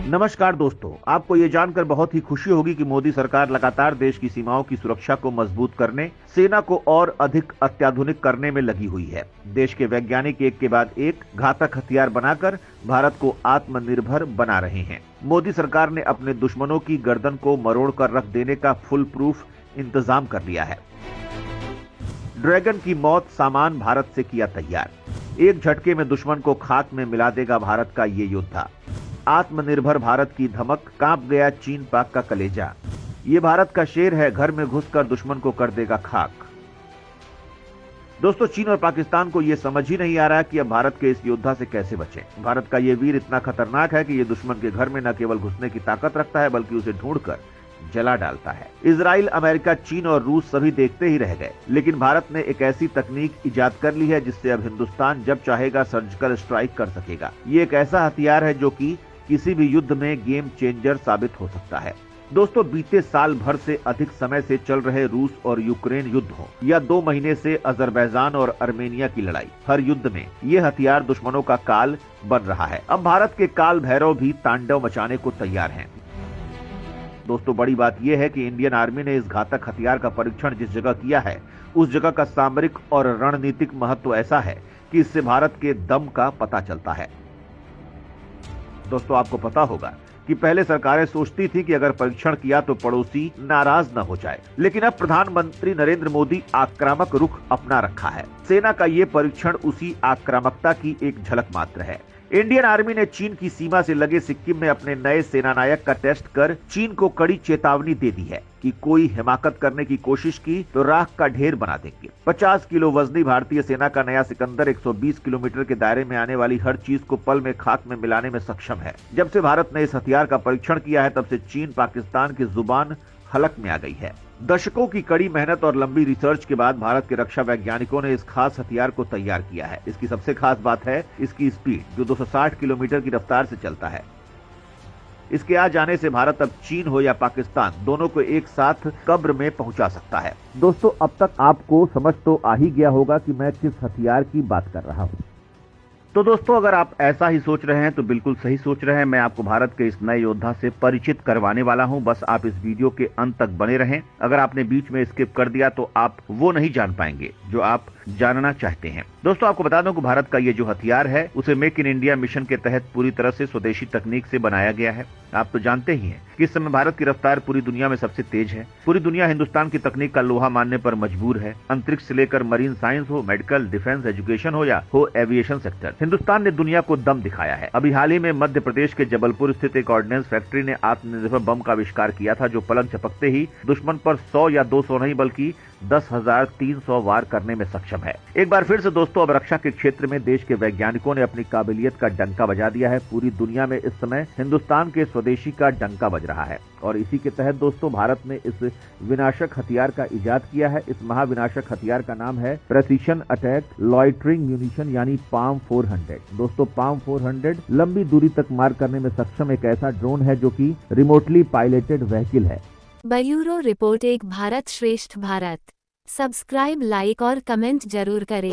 नमस्कार दोस्तों, आपको ये जानकर बहुत ही खुशी होगी कि मोदी सरकार लगातार देश की सीमाओं की सुरक्षा को मजबूत करने, सेना को और अधिक अत्याधुनिक करने में लगी हुई है। देश के वैज्ञानिक एक के बाद एक घातक हथियार बनाकर भारत को आत्मनिर्भर बना रहे हैं। मोदी सरकार ने अपने दुश्मनों की गर्दन को मरोड़ कर रख देने का फुल प्रूफ इंतजाम कर लिया है। ड्रैगन की मौत सामान भारत से किया तैयार। एक झटके में दुश्मन को खाक में मिला देगा भारत का ये योद्धा। आत्मनिर्भर भारत की धमक, कांप गया चीन पाक का कलेजा। ये भारत का शेर है, घर में घुसकर दुश्मन को कर देगा खाक। दोस्तों, चीन और पाकिस्तान को यह समझ ही नहीं आ रहा कि अब भारत के इस योद्धा से कैसे बचें। भारत का ये वीर इतना खतरनाक है कि ये दुश्मन के घर में न केवल घुसने की ताकत रखता है बल्कि उसे ढूंढकर जला डालता है। इजराइल, अमेरिका, चीन और रूस सभी देखते ही रह गए, लेकिन भारत ने एक ऐसी तकनीक इजाद कर ली है जिससे अब हिंदुस्तान जब चाहेगा सर्जिकल स्ट्राइक कर सकेगा। ये एक ऐसा हथियार है जो कि किसी भी युद्ध में गेम चेंजर साबित हो सकता है। दोस्तों, बीते साल भर से अधिक समय से चल रहे रूस और यूक्रेन युद्ध हो या 2 महीने से अजरबैजान और अर्मेनिया की लड़ाई, हर युद्ध में ये हथियार दुश्मनों का काल बन रहा है। अब भारत के काल भैरव भी तांडव मचाने को तैयार हैं। दोस्तों, बड़ी बात यह है कि इंडियन आर्मी ने इस घातक हथियार का परीक्षण जिस जगह किया है, उस जगह का सामरिक और रणनीतिक महत्व ऐसा है कि इससे भारत के दम का पता चलता है। दोस्तों, आपको पता होगा कि पहले सरकारें सोचती थी कि अगर परीक्षण किया तो पड़ोसी नाराज न हो जाए, लेकिन अब प्रधानमंत्री नरेंद्र मोदी आक्रामक रुख अपना रखा है। सेना का ये परीक्षण उसी आक्रामकता की एक झलक मात्र है। इंडियन आर्मी ने चीन की सीमा से लगे सिक्किम में अपने नए सेनानायक का टेस्ट कर चीन को कड़ी चेतावनी दे दी है कि कोई हिमाकत करने की कोशिश की तो राख का ढेर बना देंगे। 50 किलो वजनी भारतीय सेना का नया सिकंदर 120 किलोमीटर के दायरे में आने वाली हर चीज को पल में खाक में मिलाने में सक्षम है। जब से भारत ने इस हथियार का परीक्षण किया है, तब से चीन पाकिस्तान की जुबान हलक में आ गई है। दशकों की कड़ी मेहनत और लंबी रिसर्च के बाद भारत के रक्षा वैज्ञानिकों ने इस खास हथियार को तैयार किया है। इसकी सबसे खास बात है इसकी स्पीड, जो 260 किलोमीटर की रफ्तार से चलता है। इसके आ जाने से भारत अब चीन हो या पाकिस्तान, दोनों को एक साथ कब्र में पहुंचा सकता है। दोस्तों, अब तक आपको समझ तो आ ही गया होगा कि मैं किस हथियार की बात कर रहा हूं। तो दोस्तों, अगर आप ऐसा ही सोच रहे हैं तो बिल्कुल सही सोच रहे हैं। मैं आपको भारत के इस नए योद्धा से परिचित करवाने वाला हूं। बस आप इस वीडियो के अंत तक बने रहें। अगर आपने बीच में स्किप कर दिया तो आप वो नहीं जान पाएंगे जो आप जानना चाहते हैं। दोस्तों, आपको बता दूं कि भारत का ये जो हथियार है उसे मेक इन इंडिया मिशन के तहत पूरी तरह से स्वदेशी तकनीक से बनाया गया है। आप तो जानते ही हैं कि इस समय भारत की रफ्तार पूरी दुनिया में सबसे तेज है। पूरी दुनिया हिंदुस्तान की तकनीक का लोहा मानने पर मजबूर है। अंतरिक्ष से लेकर मरीन साइंस हो, मेडिकल, डिफेंस, एजुकेशन हो या हो एविएशन सेक्टर, हिंदुस्तान ने दुनिया को दम दिखाया है। अभी हाल ही में मध्य प्रदेश के जबलपुर स्थित एक ऑर्डिनेंस फैक्ट्री ने आत्मनिर्भर बम का आविष्कार किया था, जो पलक झपकते ही दुश्मन पर 100 या 200 नहीं बल्कि 10,300 वार करने में सक्षम है। एक बार फिर से दोस्तों, अब रक्षा के क्षेत्र में देश के वैज्ञानिकों ने अपनी काबिलियत का डंका बजा दिया है। पूरी दुनिया में इस समय हिंदुस्तान के स्वदेशी का डंका बज रहा है और इसी के तहत दोस्तों भारत ने इस विनाशक हथियार का इजाद किया है। इस महाविनाशक हथियार का नाम है प्रेसिशन अटैक लॉइटरिंग म्यूनिशन यानी पाम 400। दोस्तों, पाम 400 लंबी दूरी तक मार करने में सक्षम एक ऐसा ड्रोन है जो कि रिमोटली पायलटेड व्हीकल है। ब्यूरो रिपोर्ट, एक भारत श्रेष्ठ भारत। सब्सक्राइब, लाइक और कमेंट जरूर करें।